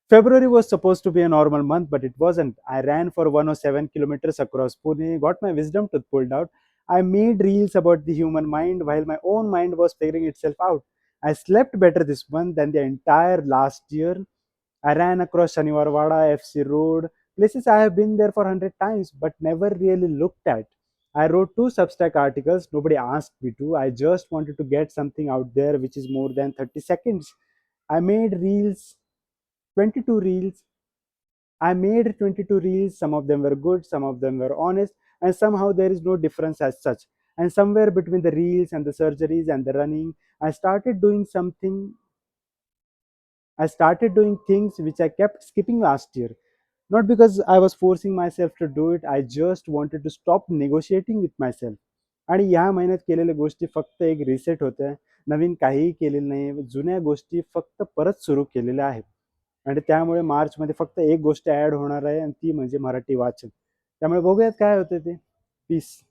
February was supposed to be a normal month, but it wasn't. I ran for 107 kilometers across Pune, got my wisdom tooth pulled out. I made reels about the human mind while my own mind was figuring itself out. I slept better this month than the entire last year. I ran across Shaniwarwada, FC Road, places I have been there for 100 times but never really looked at. I wrote two Substack articles. Nobody asked me to. I just wanted to get something out there which is more than 30 seconds. I made reels, 22 reels. I made 22 reels. Some of them were good, some of them were honest, and somehow there is no difference as such. And somewhere between the reels and the surgeries and the running, I started doing something. I started doing things which I kept skipping last year. Not because I was forcing myself to do it, I just wanted to stop negotiating with myself. आणि ह्या महिन्यात केलेल्या गोष्टी फक्त एक reset होत्या. नवीन काहीही केलेलं नाही. जुन्या गोष्टी फक्त परत सुरू केलेल्या आहेत. आणि त्यामुळे मार्चमध्ये फक्त एक गोष्ट ॲड होणार आहे आणि ती म्हणजे मराठी वाचन. त्यामुळे बघूयात काय होतं ते. पीस.